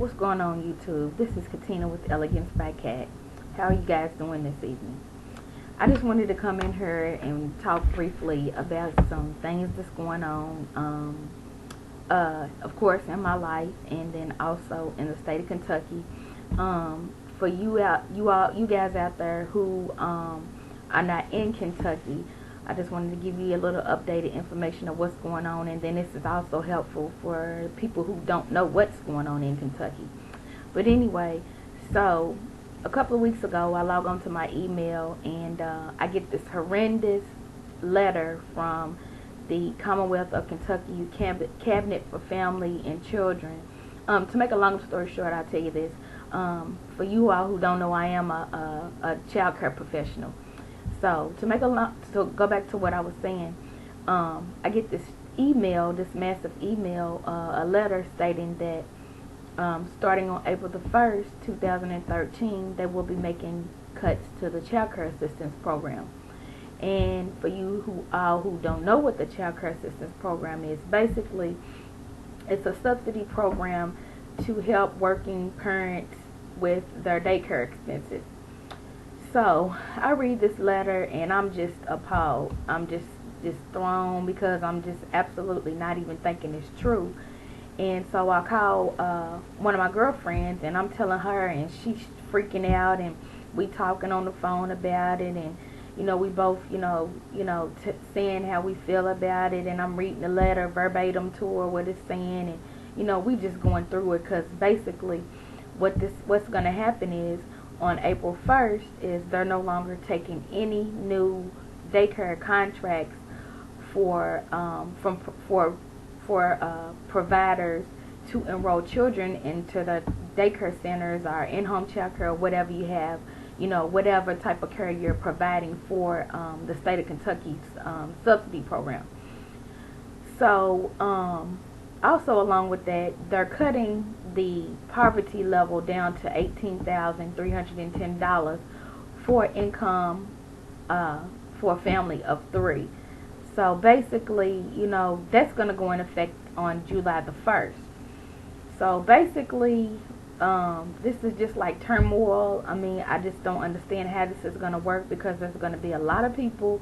What's going on YouTube? This is Katina with Elegance by Cat. How are you guys doing this evening? I just wanted to come in here and talk briefly about some things that's going on, of course in my life, and then also in the state of Kentucky. For you guys out there who are not in Kentucky, I just wanted to give you a little updated information of what's going on, and then this is also helpful for people who don't know what's going on in Kentucky. But anyway, so a couple of weeks ago, I log on to my email, and I get this horrendous letter from the Commonwealth of Kentucky Cabinet for Family and Children. To make a long story short, I'll tell you this. For you all who don't know, I am a child care professional. So to go back to what I was saying, I get this email, this massive email, a letter stating that starting on April the 1st, 2013, they will be making cuts to the child care assistance program. And for you who don't know what the child care assistance program is, basically it's a subsidy program to help working parents with their daycare expenses. So I read this letter and I'm just appalled. I'm just thrown, because I'm just absolutely not even thinking it's true. And so I call one of my girlfriends, and I'm telling her, and she's freaking out, and we talking on the phone about it, and we both saying how we feel about it, and I'm reading the letter verbatim to her what it's saying, and we just going through it, because basically what's going to happen is on April 1st is they're no longer taking any new daycare contracts for providers to enroll children into the daycare centers or in-home child care, or whatever you have, whatever type of care you're providing for the state of Kentucky's subsidy program. So also along with that, they're cutting the poverty level down to $18,310 for income for a family of 3. So basically, that's going to go in effect on July the 1st. So basically, this is just like turmoil. I mean, I just don't understand how this is going to work, because there's going to be a lot of people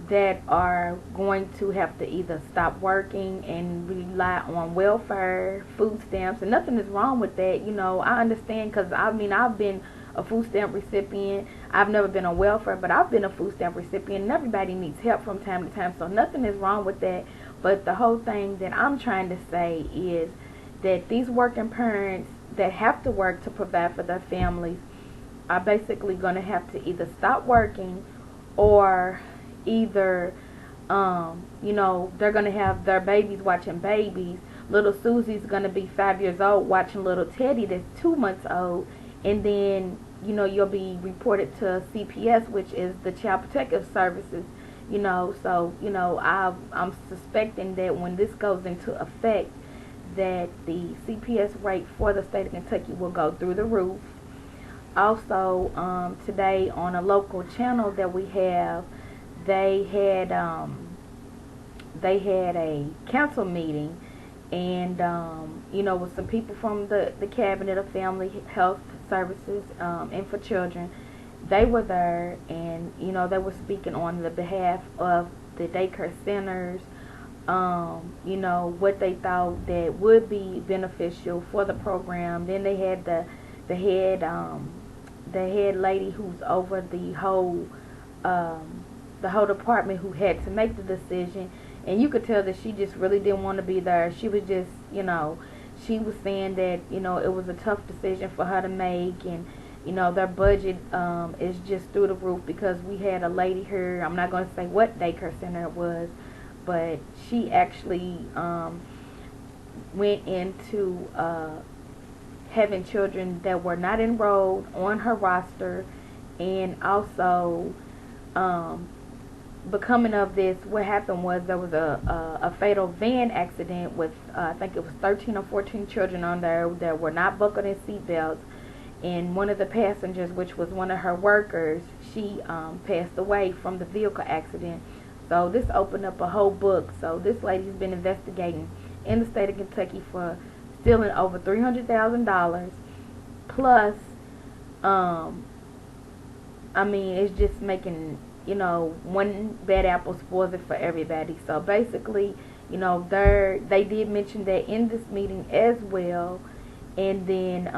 that are going to have to either stop working and rely on welfare, food stamps, and nothing is wrong with that. I understand, because I've been a food stamp recipient. I've never been on welfare, but I've been a food stamp recipient, and everybody needs help from time to time, so nothing is wrong with that. But the whole thing that I'm trying to say is that these working parents that have to work to provide for their families are basically going to have to either stop working, or either they're going to have their babies watching babies. Little Susie's going to be 5 years old watching little Teddy that's 2 months old, and then you'll be reported to CPS, which is the Child Protective Services. So I'm suspecting that when this goes into effect, that the CPS rate for the state of Kentucky will go through the roof. Also, today on a local channel that we have, they had a council meeting, and with some people from the Cabinet of Family Health Services and for Children. They were there, and they were speaking on the behalf of the daycare centers, what they thought that would be beneficial for the program. Then they had the head lady who's over the whole department, who had to make the decision, and you could tell that she just really didn't want to be there. She was just, she was saying that, it was a tough decision for her to make, and, their budget is just through the roof, because we had a lady here, I'm not going to say what daycare center it was, but she actually went into having children that were not enrolled on her roster, and also becoming of this, what happened was there was a fatal van accident with I think it was 13 or 14 children on there that were not buckled in seatbelts, and one of the passengers, which was one of her workers, she passed away from the vehicle accident. So this opened up a whole book. So this lady's been investigating in the state of Kentucky for stealing over $300,000 plus. I mean, it's just making, one bad apple spoils it for everybody. So basically, they did mention that in this meeting as well. And then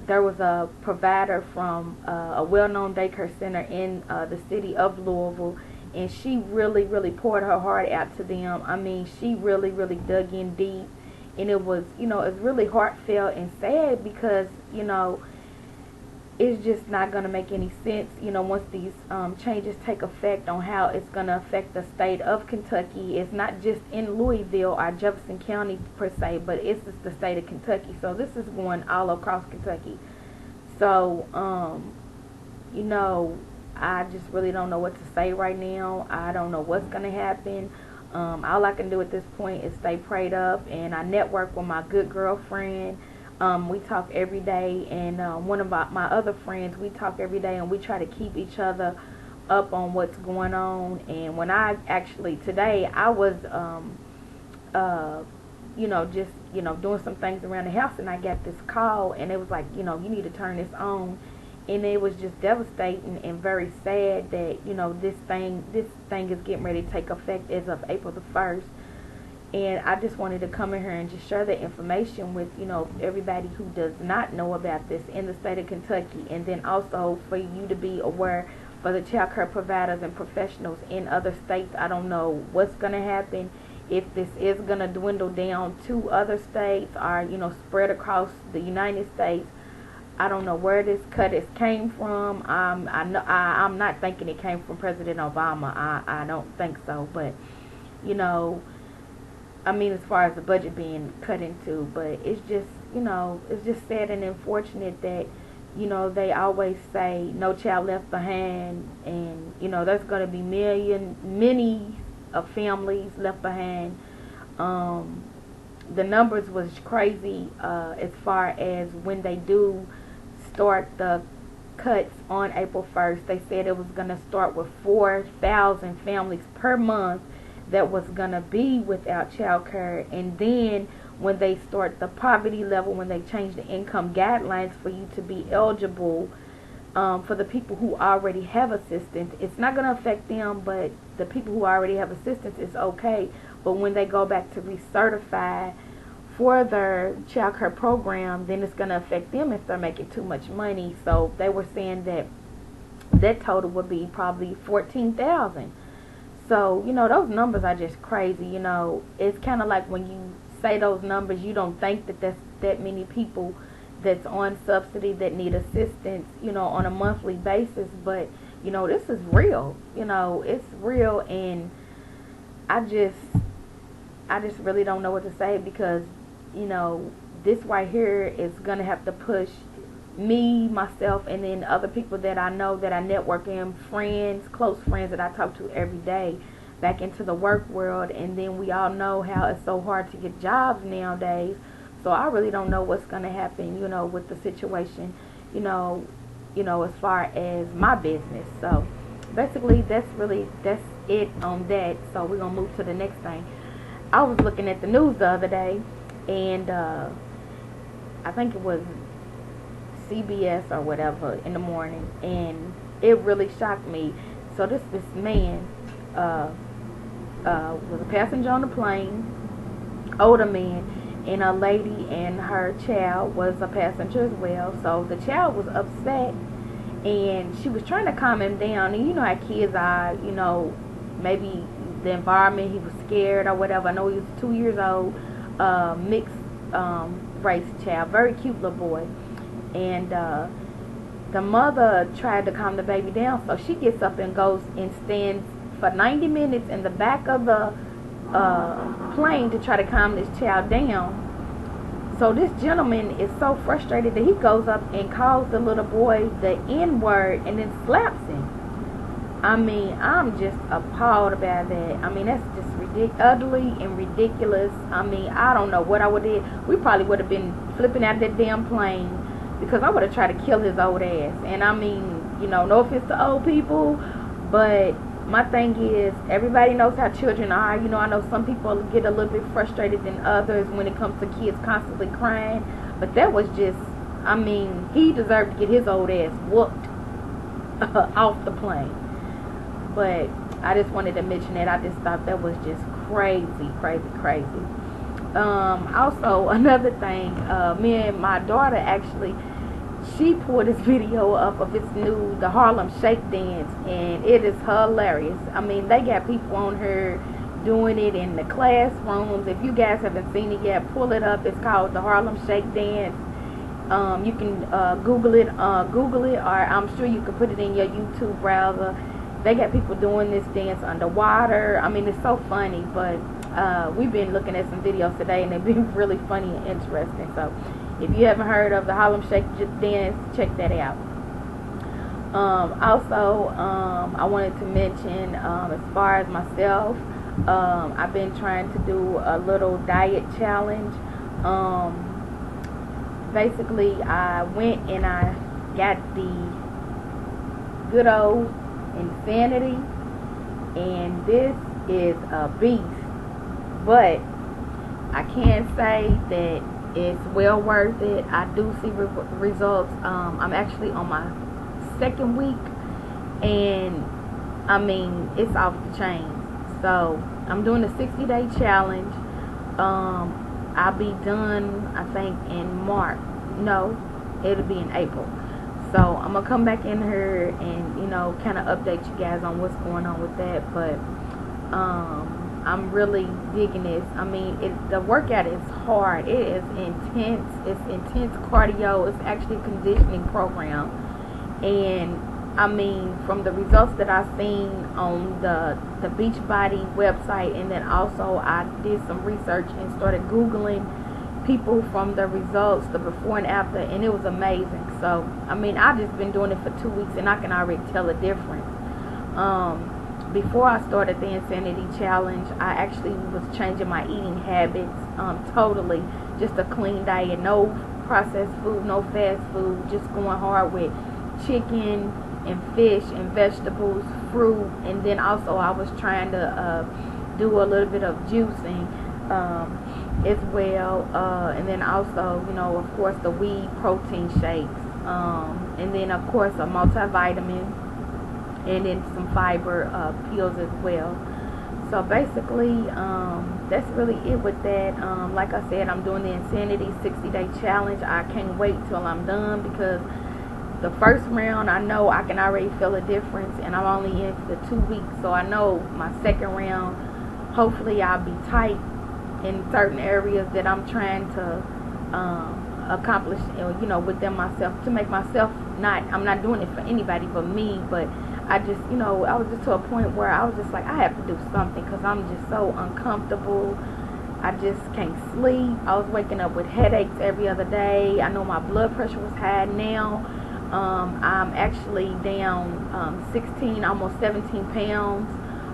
there was a provider from a well-known daycare center in the city of Louisville, and she really, really poured her heart out to them. I mean, she really, really dug in deep, and it was, it's really heartfelt and sad because, it's just not going to make any sense, once these changes take effect on how it's going to affect the state of Kentucky. It's not just in Louisville or Jefferson County per se, but it's just the state of Kentucky. So this is going all across Kentucky. So, I just really don't know what to say right now. I don't know what's going to happen. All I can do at this point is stay prayed up, and I network with my good girlfriend. We talk every day, and one of my other friends, we talk every day, and we try to keep each other up on what's going on. And when today I was, doing some things around the house, and I got this call, and it was like, you need to turn this on. And it was just devastating and very sad that, this thing is getting ready to take effect as of April the 1st. And I just wanted to come in here and just share the information with, everybody who does not know about this in the state of Kentucky. And then also for you to be aware for the child care providers and professionals in other states. I don't know what's going to happen, if this is going to dwindle down to other states or, spread across the United States. I don't know where this cut came from. I'm not thinking it came from President Obama. I don't think so. But, I mean, as far as the budget being cut into, but it's just, it's just sad and unfortunate that, they always say no child left behind, and, there's going to be many of families left behind. The numbers was crazy as far as when they do start the cuts on April 1st. They said it was going to start with 4,000 families per month that was going to be without child care. And then when they start the poverty level, when they change the income guidelines for you to be eligible for the people who already have assistance, it's not going to affect them, but the people who already have assistance is okay. But when they go back to recertify for their child care program, then it's going to affect them if they're making too much money. So they were saying that total would be probably 14,000. So, those numbers are just crazy. It's kind of like when you say those numbers, you don't think that that's that many people that's on subsidy that need assistance, on a monthly basis. But, this is real. It's real, and I just really don't know what to say because, this right here is going to have to push me, myself, and then other people that I know that I network in, friends, close friends that I talk to every day, back into the work world. And then we all know how it's so hard to get jobs nowadays. So I really don't know what's going to happen, with the situation, as far as my business. So basically that's it on that. So we're going to move to the next thing. I was looking at the news the other day, and I think it was CBS or whatever in the morning, and it really shocked me. So this man was a passenger on the plane, older man, and a lady and her child was a passenger as well. So the child was upset, and she was trying to calm him down. And you know how kids are, maybe the environment, he was scared or whatever. I know he was 2 years old, mixed race child, very cute little boy. And the mother tried to calm the baby down, so she gets up and goes and stands for 90 minutes in the back of the plane to try to calm this child down. So this gentleman is so frustrated that he goes up and calls the little boy the N-word and then slaps him. I mean, I'm just appalled about that. I mean, that's just ugly and ridiculous. I mean, I don't know what I would have did. We probably would have been flipping out that damn plane, because I would have tried to kill his old ass. And I mean, no offense to old people, but my thing is, everybody knows how children are. You know, I know some people get a little bit frustrated than others when it comes to kids constantly crying. But that was just, I mean, he deserved to get his old ass whooped off the plane. But I just wanted to mention that. I just thought that was just crazy, crazy, crazy. Also, another thing, me and my daughter actually, she pulled this video up of its new, the Harlem Shake dance, and it is hilarious. I mean, they got people on her doing it in the classrooms. If you guys haven't seen it yet, pull it up. It's called the Harlem Shake dance. You can Google it, or I'm sure you can put it in your YouTube browser. They got people doing this dance underwater. I mean, it's so funny, but we've been looking at some videos today, and they've been really funny and interesting. So if you haven't heard of the Harlem Shake dance, check that out. Also, I wanted to mention, as far as myself, I've been trying to do a little diet challenge. Basically, I went and I got the good old Insanity, and this is a beast, but I can say that it's well worth it. I do see results. I'm actually on my second week, and I mean, it's off the chain. So I'm doing a 60-day challenge. I'll be done, I think, in March. No, it'll be in April. So I'm gonna come back in here and, you know, kind of update you guys on what's going on with that. But I'm really digging this. I mean, the workout is hard. It is intense. It's intense cardio. It's actually a conditioning program. And I mean, from the results that I've seen on the Beachbody website, and then also I did some research and started Googling people from the results, the before and after, and it was amazing. So I mean, I've just been doing it for 2 weeks, and I can already tell a difference. Before I started the Insanity Challenge, I actually was changing my eating habits totally. Just a clean diet, no processed food, no fast food, just going hard with chicken and fish and vegetables, fruit, and then also I was trying to do a little bit of juicing as well, and then also, you know, of course, the wheat protein shakes, and then of course a multivitamin, and then some fiber pills as well. So basically, that's really it with that. Like I said, I'm doing the Insanity 60-day challenge. I can't wait till I'm done, because the first round, I know I can already feel a difference, and I'm only in for 2 weeks. So I know my second round, hopefully I'll be tight in certain areas that I'm trying to accomplish, you know, within myself, to make myself I'm not doing it for anybody but me. But I just, you know, I was just to a point where I was just like, I have to do something, because I'm just so uncomfortable. I just can't sleep. I was waking up with headaches every other day. I know my blood pressure was high. Now I'm actually down 16, almost 17 pounds.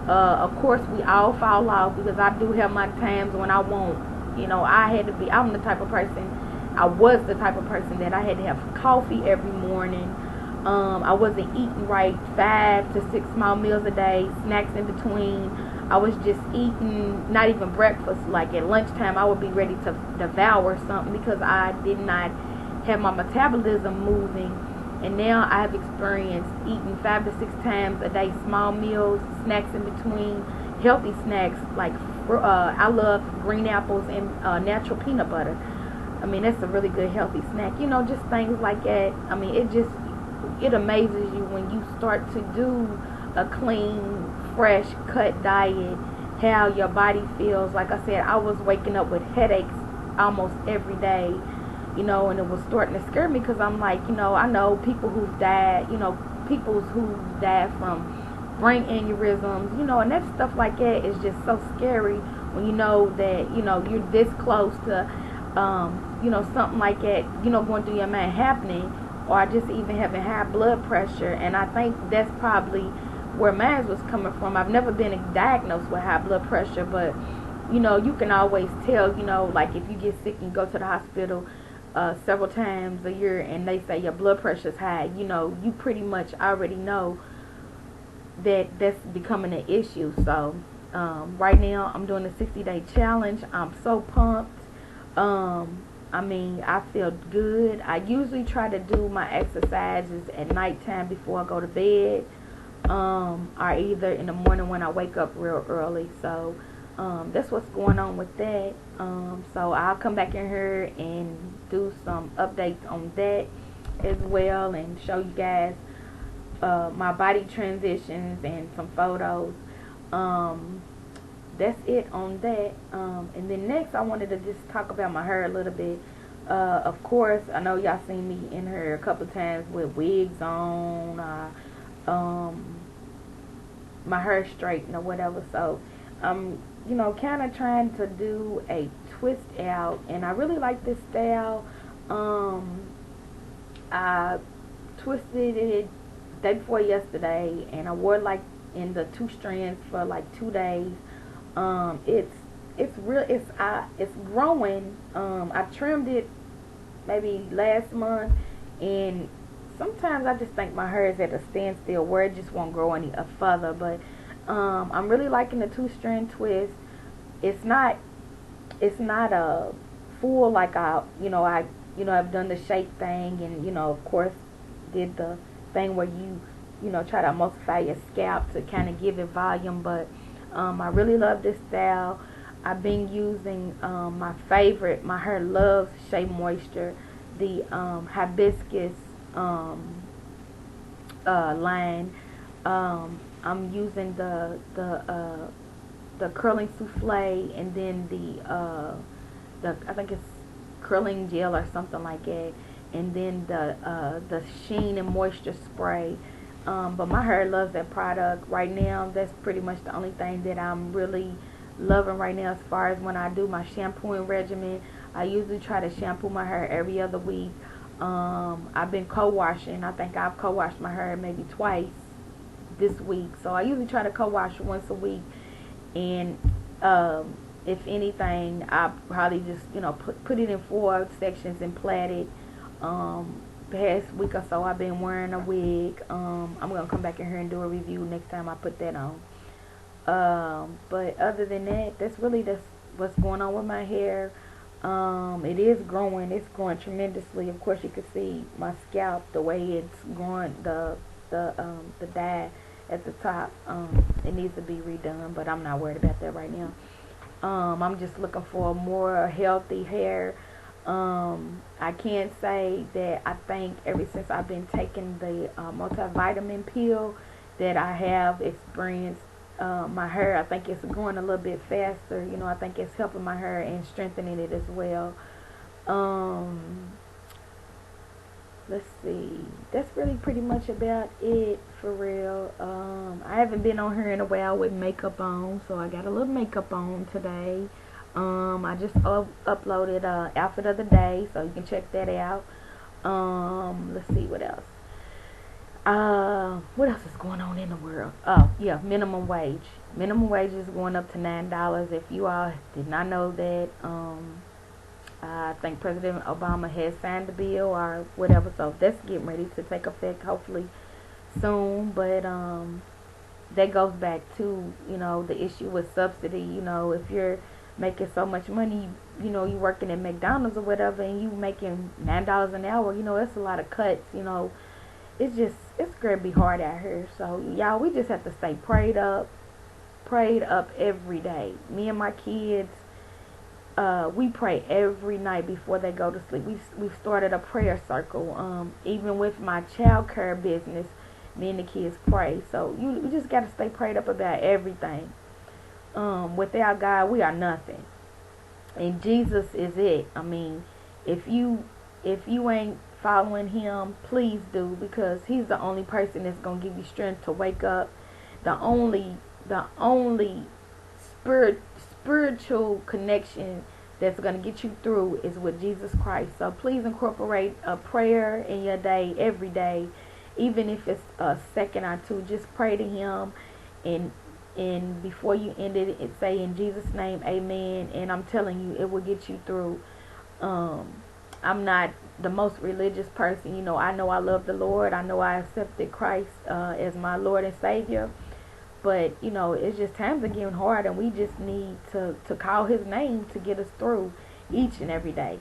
Of course, we all fall off, because I do have my times when I won't. You know, I'm the type of person, I was the type of person that I had to have coffee every morning. I wasn't eating right, 5 to 6 small meals a day, snacks in between. I was just eating, not even breakfast. Like at lunchtime, I would be ready to devour something, because I did not have my metabolism moving. And now I have experienced eating 5 to 6 times a day, small meals, snacks in between, healthy snacks like I love green apples and natural peanut butter. I mean, that's a really good healthy snack. You know, just things like that. I mean, it amazes you when you start to do a clean, fresh cut diet, how your body feels. Like I said, I was waking up with headaches almost every day. You know, and it was starting to scare me, because I'm like, you know, I know people who've died, you know, people who died from brain aneurysms, you know, and that stuff like that is just so scary when you know that, you know, you're this close to, you know, something like that, you know, going through your mind happening, or just even having high blood pressure. And I think that's probably where mine was coming from. I've never been diagnosed with high blood pressure, but, you know, you can always tell, you know, like if you get sick and go to the hospital several times a year, and they say your blood pressure is high, you know, you pretty much already know that's becoming an issue. So right now I'm doing a 60-day challenge. I'm so pumped. I mean, I feel good. I usually try to do my exercises at nighttime before I go to bed, or either in the morning when I wake up real early. So that's what's going on with that. So I'll come back in here and do some updates on that as well, and show you guys my body transitions and some photos. That's it on that. And then next I wanted to just talk about my hair a little bit. Of course, I know y'all seen me in here a couple times with wigs on, my hair straightened or whatever. So you know, kind of trying to do a twist out, and I really like this style. I twisted it day before yesterday, and I wore it like in the 2 strands for like 2 days. It's real. It's growing. I trimmed it maybe last month, and sometimes I just think my hair is at a standstill where it just won't grow any further. But I'm really liking the 2-strand twist. It's not a full like I've done the shake thing, and of course did the thing where you try to emulsify your scalp to kind of give it volume. But I really love this style. I've been using my favorite, my hair loves Shea Moisture, the hibiscus line. I'm using the curling souffle, and then the I think it's curling gel or something like that, and then the sheen and moisture spray. But my hair loves that product right now. That's pretty much the only thing that I'm really loving right now. As far as when I do my shampooing regimen, I usually try to shampoo my hair every other week. I've been co-washing. I think I've co-washed my hair maybe twice this week. So I usually try to co-wash once a week, and if anything, I probably just put it in 4 sections and plait it. Past week or so I've been wearing a wig. I'm gonna come back in here and do a review next time I put that on. But other than that, that's what's going on with my hair. It is growing. It's growing tremendously. Of course, you can see my scalp, the way it's growing, the dye at the top. It needs to be redone, but I'm not worried about that right now. I'm just looking for more healthy hair. I can say that I think ever since I've been taking the multivitamin pill that I have experienced my hair. I think it's growing a little bit faster. I think it's helping my hair and strengthening it as well. Let's see. That's really pretty much about it for real. I haven't been on here in a while with makeup on, so I got a little makeup on today. I just uploaded outfit of the day, so you can check that out. Let's see what else. What else is going on in the world? Oh yeah, minimum wage. Minimum wage is going up to $9. If you all did not know that, I think President Obama has signed the bill or whatever, so that's getting ready to take effect hopefully soon. But that goes back to the issue with subsidy. If you're making so much money, you're working at McDonald's or whatever, and you making $9 an hour, that's a lot of cuts. It's gonna be hard out here. So y'all, we just have to stay prayed up every day. Me and my kids, we pray every night before they go to sleep. We've started a prayer circle. Even with my childcare business, me and the kids pray. So you just gotta stay prayed up about everything. Without God, we are nothing, and Jesus is it. I mean, if you ain't following Him, please do, because He's the only person that's gonna give you strength to wake up. The only spiritual connection that's gonna get you through is with Jesus Christ. So please incorporate a prayer in your day every day, even if it's a second or two. Just pray to Him, and before you end it say in Jesus' name, amen. And I'm telling you, it will get you through. I'm not the most religious person. I know I love the Lord. I know I accepted Christ as my Lord and Savior. But, you know, it's just times are getting hard, and we just need to call his name to get us through each and every day.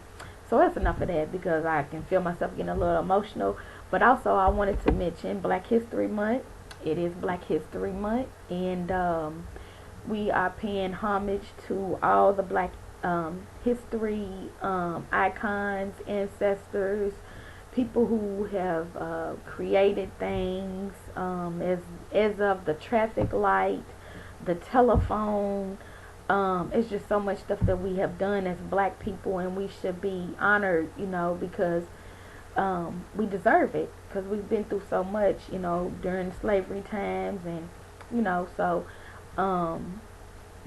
So that's enough of that, because I can feel myself getting a little emotional. But also, I wanted to mention Black History Month. It is Black History Month, and we are paying homage to all the Black history icons, ancestors, people who have created things, as of the traffic light, the telephone. It's just so much stuff that we have done as Black people, and we should be honored, you know, because we deserve it, because we've been through so much, you know, during slavery times, and you know, so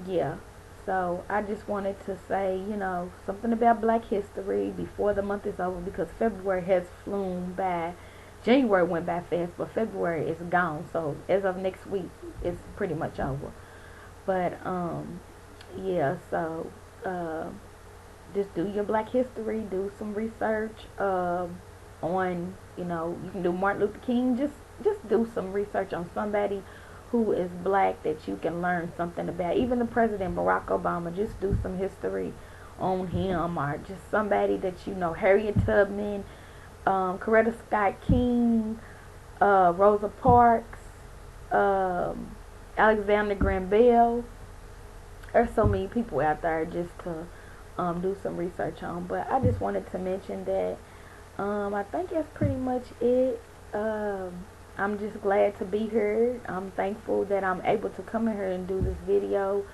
yeah. So I just wanted to say, you know, something about Black history before the month is over, because February has flown by. January went by fast, but February is gone. So as of next week, it's pretty much over. But yeah. So just do your Black history. Do some research on, you know, you can do Martin Luther King. Just do some research on somebody who is Black that you can learn something about. Even the President Barack Obama, just do some history on him, or just somebody that you know, Harriet Tubman, Coretta Scott King, Rosa Parks, Alexander Graham Bell. There's so many people out there just to do some research on. But I just wanted to mention that. I think that's pretty much it. I'm just glad to be here. I'm thankful that I'm able to come in here and do this video.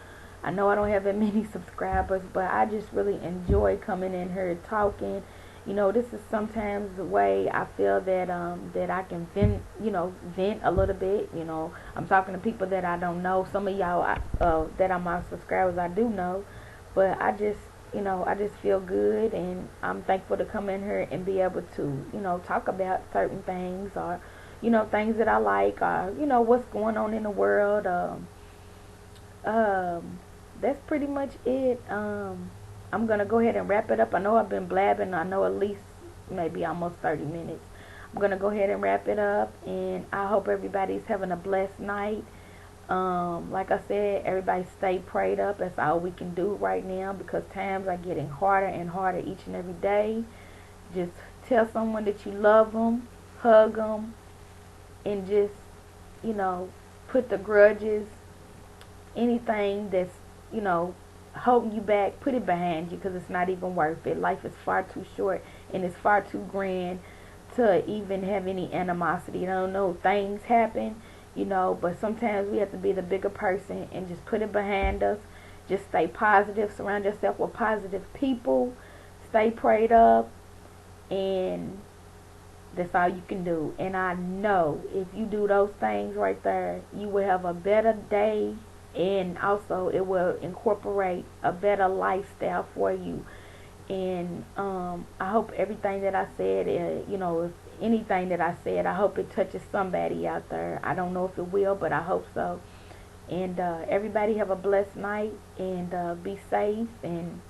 I know I don't have that many subscribers, but I just really enjoy coming in here talking. You know, this is sometimes the way I feel that that I can vent a little bit. You know, I'm talking to people that I don't know. Some of y'all that are my subscribers, I do know, but I just, you know, I just feel good, and I'm thankful to come in here and be able to, you know, talk about certain things, or you know, things that I like, or you know, what's going on in the world. That's pretty much it. I'm gonna go ahead and wrap it up. I know I've been blabbing. I know at least maybe almost 30 minutes. I'm gonna go ahead and wrap it up, and I hope everybody's having a blessed night. Like I said, everybody stay prayed up. That's all we can do right now, because times are getting harder and harder each and every day. Just tell someone that you love them, hug them, and just, you know, put the grudges, anything that's, you know, holding you back, put it behind you, because it's not even worth it. Life is far too short, and it's far too grand to even have any animosity. I don't know, things happen, you know, but sometimes we have to be the bigger person and just put it behind us. Just stay positive, surround yourself with positive people, stay prayed up, and that's all you can do. And I know if you do those things right there, you will have a better day, and also it will incorporate a better lifestyle for you. And I hope everything that I said, you know, if anything that I said, I hope it touches somebody out there. I don't know if it will, but I hope so. And everybody have a blessed night, and be safe, and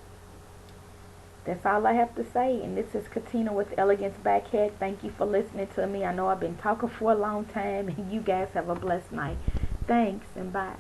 that's all I have to say. And this is Katina with Elegance Backhead. Thank you for listening to me. I know I've been talking for a long time, and you guys have a blessed night. Thanks, and bye.